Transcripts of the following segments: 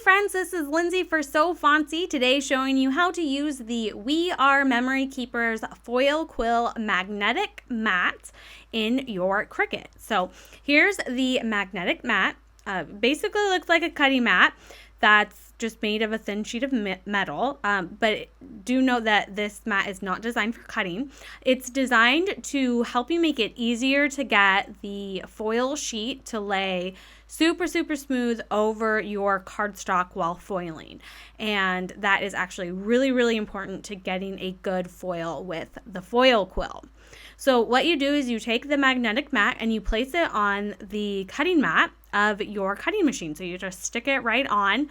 friends, this is Lindsay for So Fontsy, today showing you how to use the We Are Memory Keepers Foil Quill Magnetic Mat in your Cricut. So here's the magnetic mat. Basically looks like a cutting mat that's just made of a thin sheet of metal, but do note that this mat is not designed for cutting. It's designed to help you make it easier to get the foil sheet to lay super smooth over your cardstock while foiling, and that is actually really important to getting a good foil with the foil quill. So what you do is you take the magnetic mat and you place it on the cutting mat of your cutting machine. So you just stick it right on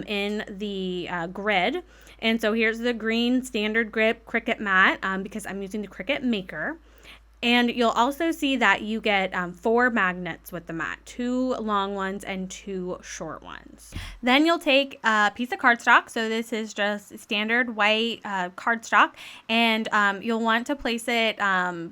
in the grid. And so here's the green standard grip Cricut mat because I'm using the Cricut Maker. And you'll also see that you get 4 magnets with the mat, 2 long ones and 2 short ones. Then you'll take a piece of cardstock. So this is just standard white cardstock, and you'll want to place it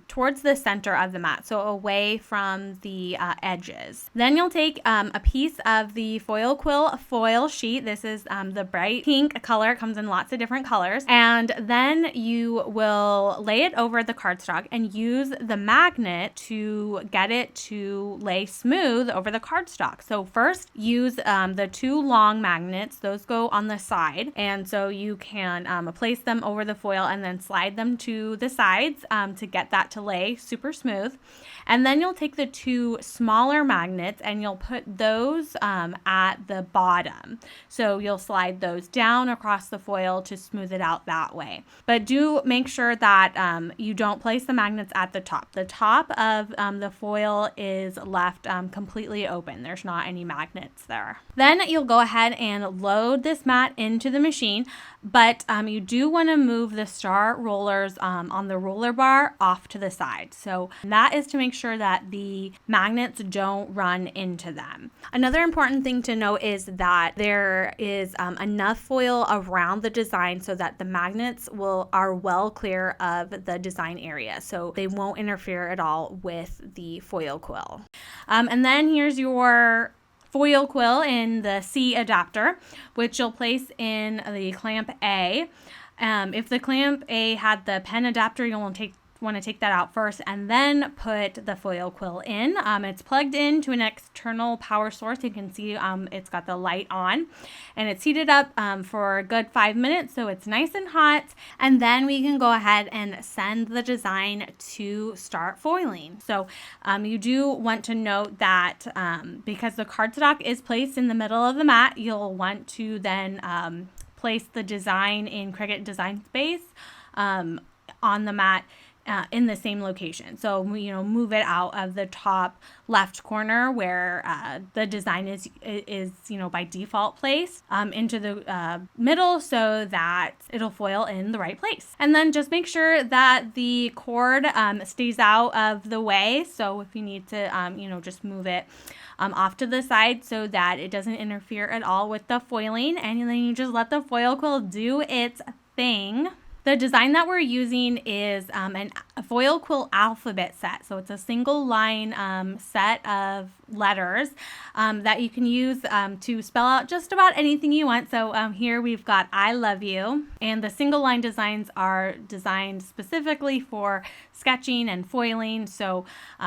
towards the center of the mat, so away from the edges. Then you'll take a piece of the Foil Quill foil sheet. This is the bright pink color. It comes in lots of different colors. And then you will lay it over the cardstock and use the magnet to get it to lay smooth over the cardstock. So first use the 2 long magnets. Those go on the side, and so you can place them over the foil and then slide them to the sides to get that to lay super smooth. And then you'll take the 2 smaller magnets and you'll put those at the bottom. So you'll slide those down across the foil to smooth it out that way. But do make sure that you don't place the magnets at the top. The top of the foil is left completely open. There's not any magnets there. Then you'll go ahead and load this mat into the machine, but you do want to move the star rollers on the roller bar off to the side. So that is to make sure that the magnets don't run into them. Another important thing to note is that there is enough foil around the design so that the magnets are well clear of the design area, so they won't interfere at all with the foil quill. And then here's your foil quill in the C adapter, which you'll place in the clamp A. If the clamp A had the pen adapter, you'll want to take that out first and then put the foil quill in. It's plugged into an external power source. You can see it's got the light on, and it's heated up for a good 5 minutes, so it's nice and hot. And then we can go ahead and send the design to start foiling. So you do want to note that because the cardstock is placed in the middle of the mat, you'll want to then place the design in Cricut Design Space on the mat in the same location. So, move it out of the top left corner where the design is by default placed into the middle so that it'll foil in the right place. And then just make sure that the cord stays out of the way. So if you need to, just move it off to the side so that it doesn't interfere at all with the foiling. And then you just let the foil quill do its thing. The design that we're using is a foil quill alphabet set. So it's a single line set of letters that you can use to spell out just about anything you want. So here we've got I love you, and the single line designs are designed specifically for sketching and foiling. So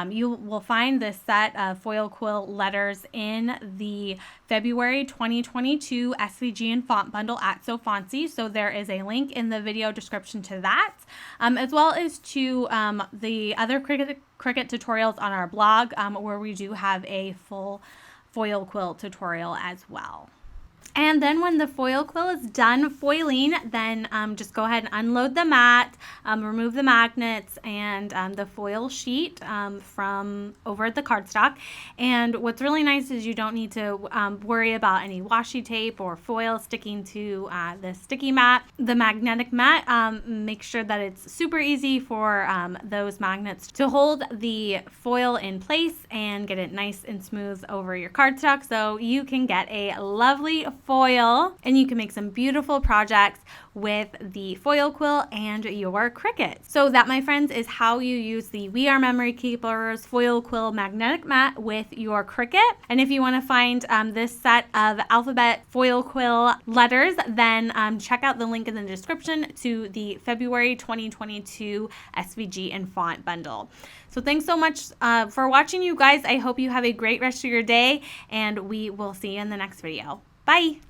you will find this set of foil quill letters in the February 2022 SVG and font bundle at So Fontsy. So there is a link in the video description to that, as well as to the other Cricut tutorials on our blog, where we do have a full foil quill tutorial as well. And then when the foil quill is done foiling, then just go ahead and unload the mat, remove the magnets and the foil sheet from over the cardstock. And what's really nice is you don't need to worry about any washi tape or foil sticking to the sticky mat. The magnetic mat, make sure that it's super easy for those magnets to hold the foil in place and get it nice and smooth over your cardstock, so you can get a lovely foil, and you can make some beautiful projects with the foil quill and your Cricut. So that, my friends, is how you use the We Are Memory Keepers Foil Quill Magnetic Mat with your Cricut. And if you want to find this set of alphabet foil quill letters, then check out the link in the description to the February 2022 SVG and font bundle. So thanks so much for watching, you guys. I hope you have a great rest of your day, and we will see you in the next video. Bye.